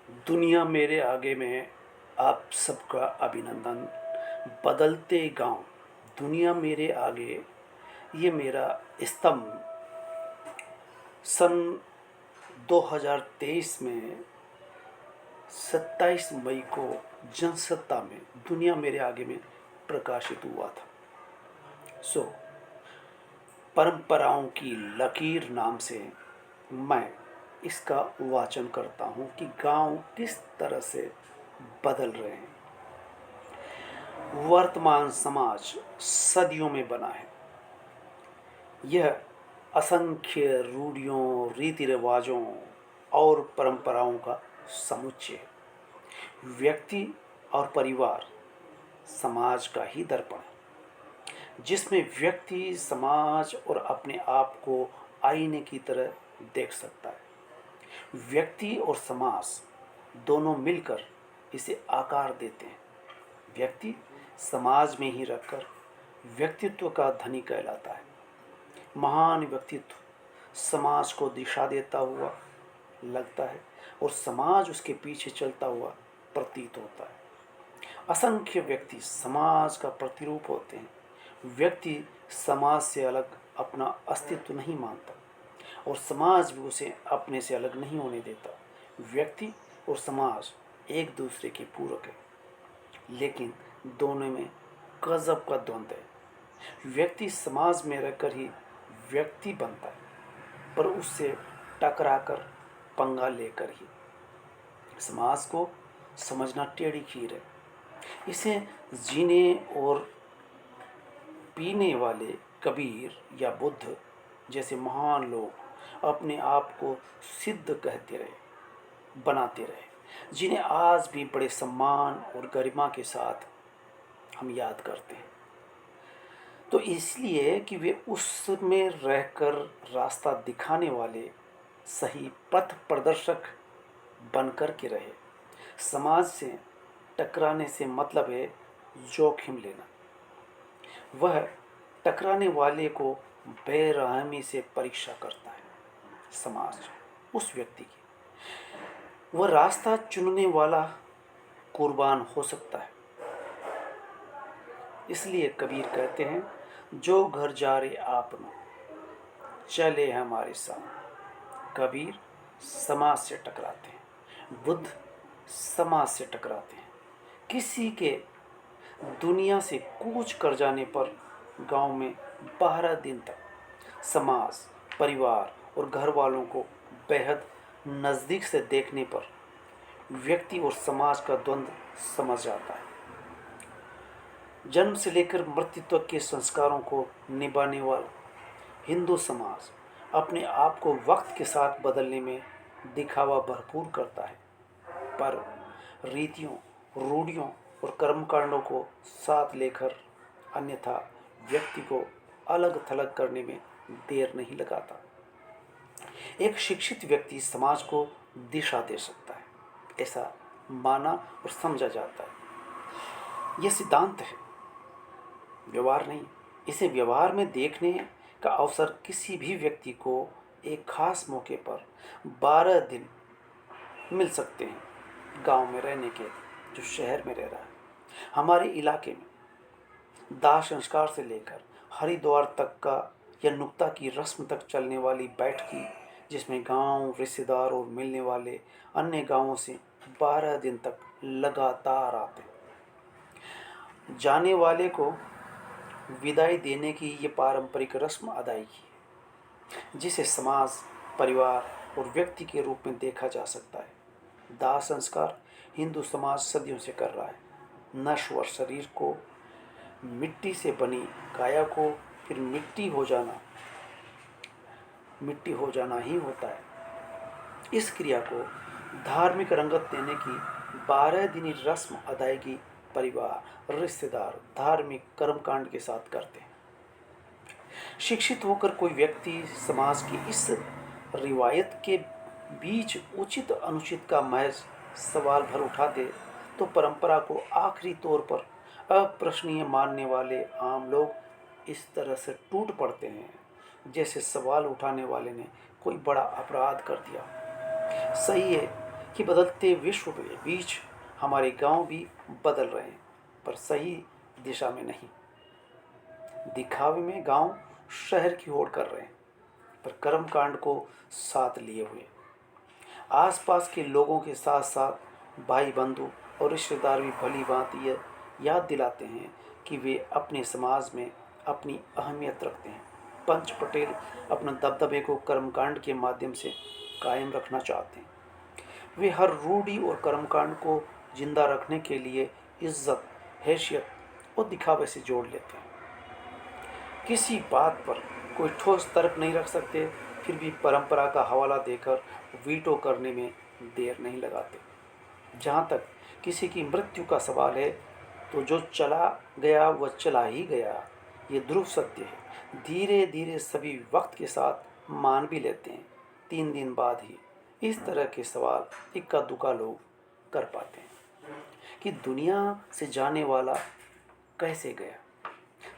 दुनिया मेरे आगे में आप सबका अभिनंदन। बदलते गांव, दुनिया मेरे आगे, ये मेरा स्तंभ सन 2023 में 27 मई को जनसत्ता में दुनिया मेरे आगे में प्रकाशित हुआ था। परंपराओं की लकीर नाम से मैं इसका वाचन करता हूँ कि गांव किस तरह से बदल रहे हैं। वर्तमान समाज सदियों में बना है। यह असंख्य रूढ़ियों, रीति रिवाजों और परंपराओं का समुच्चय है। व्यक्ति और परिवार समाज का ही दर्पण है, जिसमें व्यक्ति समाज और अपने आप को आईने की तरह देख सकता है। व्यक्ति और समाज दोनों मिलकर इसे आकार देते हैं। व्यक्ति समाज में ही रहकर व्यक्तित्व का धनी कहलाता है। महान व्यक्तित्व समाज को दिशा देता हुआ लगता है और समाज उसके पीछे चलता हुआ प्रतीत होता है। असंख्य व्यक्ति समाज का प्रतिरूप होते हैं। व्यक्ति समाज से अलग अपना अस्तित्व नहीं मानता और समाज भी उसे अपने से अलग नहीं होने देता। व्यक्ति और समाज एक दूसरे के पूरक है, लेकिन दोनों में गजब का द्वंद्व है। व्यक्ति समाज में रहकर ही व्यक्ति बनता है, पर उससे टकराकर, पंगा लेकर ही। समाज को समझना टेढ़ी खीर है। इसे जीने और पीने वाले कबीर या बुद्ध जैसे महान लोग अपने आप को सिद्ध कहते रहे, बनाते रहे, जिन्हें आज भी बड़े सम्मान और गरिमा के साथ हम याद करते हैं। तो इसलिए कि वे उसमें रहकर रास्ता दिखाने वाले सही पथ प्रदर्शक बनकर के रहे। समाज से टकराने से मतलब है जोखिम लेना। वह टकराने वाले को बेरहमी से परीक्षा करता है। समाज उस व्यक्ति की, वह रास्ता चुनने वाला कुर्बान हो सकता है। इसलिए कबीर कहते हैं, जो घर जा रे आपनो चले हमारे साथ। कबीर समाज से टकराते हैं, बुद्ध समाज से टकराते हैं। किसी के दुनिया से कूच कर जाने पर गांव में 12 दिन तक समाज, परिवार और घर वालों को बेहद नज़दीक से देखने पर व्यक्ति और समाज का द्वंद्व समझ आता है। जन्म से लेकर मृत्यु तक के संस्कारों को निभाने वाला हिंदू समाज अपने आप को वक्त के साथ बदलने में दिखावा भरपूर करता है, पर रीतियों, रूढ़ियों और कर्मकांडों को साथ लेकर अन्यथा व्यक्ति को अलग थलग करने में देर नहीं लगाता। एक शिक्षित व्यक्ति समाज को दिशा दे सकता है, ऐसा माना और समझा जाता है। यह सिद्धांत है, व्यवहार नहीं। इसे व्यवहार में देखने का अवसर किसी भी व्यक्ति को एक खास मौके पर 12 दिन मिल सकते हैं। गांव में रहने के जो शहर में रह रहा है, हमारे इलाके में दाह संस्कार से लेकर हरिद्वार तक का या नुक्ता की रस्म तक चलने वाली बैठकी, जिसमें गांव, रिश्तेदार और मिलने वाले अन्य गांवों से 12 दिन तक लगातार आते हैं। जाने वाले को विदाई देने की ये पारंपरिक रस्म अदायगी है, जिसे समाज, परिवार और व्यक्ति के रूप में देखा जा सकता है। दाह संस्कार हिंदू समाज सदियों से कर रहा है। नश्वर शरीर को, मिट्टी से बनी काया को फिर मिट्टी हो जाना ही होता है। इस क्रिया को धार्मिक रंगत देने की 12 दिनी रस्म अदायगी परिवार, रिश्तेदार, धार्मिक कर्मकांड के साथ करते हैं। शिक्षित होकर कोई व्यक्ति समाज की इस रिवायत के बीच उचित अनुचित का महज सवाल भर उठा दे तो परंपरा को आखिरी तौर पर अप्रश्नीय मानने वाले आम लोग इस तरह से टूट पड़ते हैं जैसे सवाल उठाने वाले ने कोई बड़ा अपराध कर दिया। सही है कि बदलते विश्व के बीच हमारे गांव भी बदल रहे हैं, पर सही दिशा में नहीं। दिखावे में गांव शहर की ओर कर रहे हैं, पर कर्मकांड को साथ लिए हुए। आसपास के लोगों के साथ साथ भाई बंधु और रिश्तेदार भी भली भांति यह याद दिलाते हैं कि वे अपने समाज में अपनी अहमियत रखते हैं। पंच पटेल अपने दबदबे को कर्मकांड के माध्यम से कायम रखना चाहते हैं। वे हर रूढ़ी और कर्मकांड को जिंदा रखने के लिए इज्जत, हैसियत और दिखावे से जोड़ लेते हैं। किसी बात पर कोई ठोस तर्क नहीं रख सकते, फिर भी परंपरा का हवाला देकर वीटो करने में देर नहीं लगाते। जहाँ तक किसी की मृत्यु का सवाल है, तो जो चला गया वह चला ही गया, ये ध्रुव सत्य है। धीरे धीरे सभी वक्त के साथ मान भी लेते हैं। 3 दिन बाद ही इस तरह के सवाल इक्का दुक्का लोग कर पाते हैं कि दुनिया से जाने वाला कैसे गया।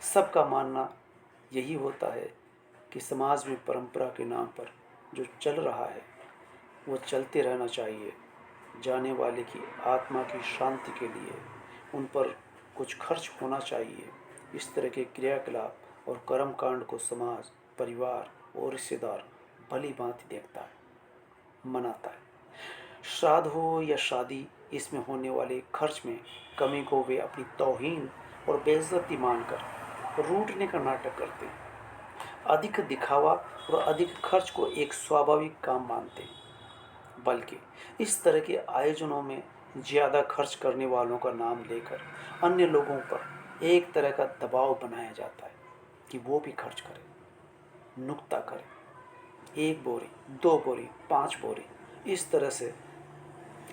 सबका मानना यही होता है कि समाज में परंपरा के नाम पर जो चल रहा है वो चलते रहना चाहिए। जाने वाले की आत्मा की शांति के लिए उन पर कुछ खर्च होना चाहिए। इस तरह के क्रियाकलाप और कर्मकांड को समाज, परिवार और रिश्तेदार भली भांति देखता है, मनाता है। श्राद्ध हो या शादी, इसमें होने वाले खर्च में कमी को वे अपनी तौहीन और बेइज्जती मानकर रूठने का नाटक करते हैं। अधिक दिखावा और अधिक खर्च को एक स्वाभाविक काम मानते हैं, बल्कि इस तरह के आयोजनों में ज़्यादा खर्च करने वालों का नाम लेकर अन्य लोगों पर एक तरह का दबाव बनाया जाता है कि वो भी खर्च करें, नुक्ता करें। 1 बोरी, 2 बोरी, 5 बोरी, इस तरह से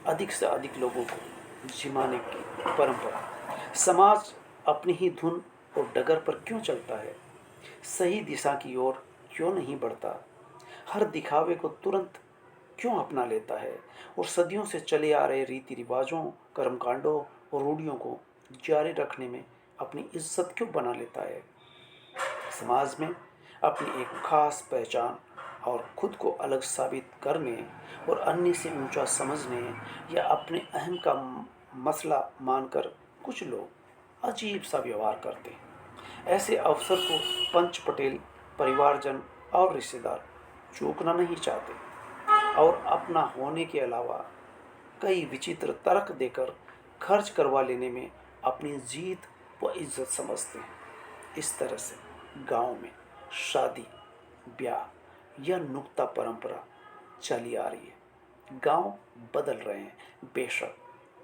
अधिक लोगों को जिमाने की परंपरा। समाज अपनी ही धुन और डगर पर क्यों चलता है? सही दिशा की ओर क्यों नहीं बढ़ता? हर दिखावे को तुरंत क्यों अपना लेता है और सदियों से चले आ रहे रीति रिवाजों, कर्मकांडों और रूढ़ियों को जारी रखने में अपनी इज्जत क्यों बना लेता है? समाज में अपनी एक खास पहचान और खुद को अलग साबित करने और अन्य से ऊंचा समझने या अपने अहम का मसला मानकर कुछ लोग अजीब सा व्यवहार करते हैं। ऐसे अवसर को पंच पटेल, परिवारजन और रिश्तेदार चूकना नहीं चाहते और अपना होने के अलावा कई विचित्र तर्क देकर खर्च करवा लेने में अपनी जीत व इज्जत समझते हैं। इस तरह से गांव में शादी, ब्याह या नुक्ता परंपरा चली आ रही है। गांव बदल रहे हैं बेशक,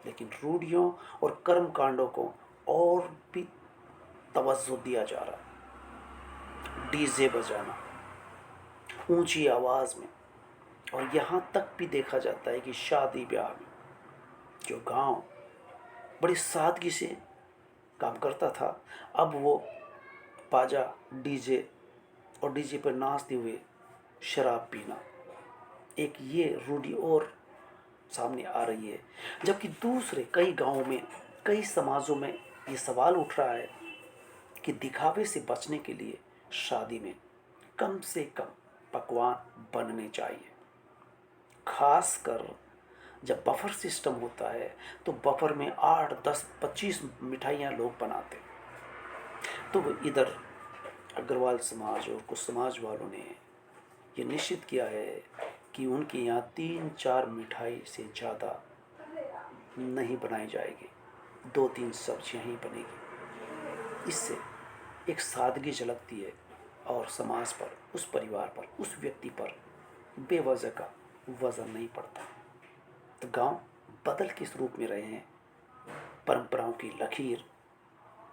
लेकिन रूढ़ियों और कर्मकांडों को और भी तवज्जो दिया जा रहा है। डीजे बजाना ऊंची आवाज़ में, और यहाँ तक भी देखा जाता है कि शादी ब्याह में जो गांव बड़ी सादगी से काम करता था, अब वो बाजा, डीजे और डीजे पर नाचते हुए शराब पीना, एक ये रूढ़ी और सामने आ रही है। जबकि दूसरे कई गांवों में, कई समाजों में ये सवाल उठ रहा है कि दिखावे से बचने के लिए शादी में कम से कम पकवान बनने चाहिए। खासकर जब बफर सिस्टम होता है तो बफर में 8, 10, 25 मिठाइयाँ लोग बनाते। तो इधर अग्रवाल समाज और कुछ समाज वालों ने ये निश्चित किया है कि उनके यहाँ 3-4 मिठाई से ज़्यादा नहीं बनाई जाएगी, 2-3 सब्जियाँ ही बनेगी। इससे एक सादगी झलकती है और समाज पर, उस परिवार पर, उस व्यक्ति पर बेवजह का वजन नहीं पड़ता। तो गांव बदल किस रूप में रहे हैं? परंपराओं की लकीर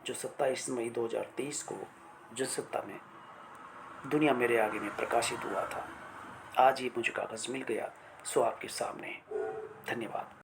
जो 27 मई 2023 को जनसत्ता में दुनिया मेरे आगे में प्रकाशित हुआ था, आज ये मुझे कागज़ मिल गया, सो आपके सामने। धन्यवाद।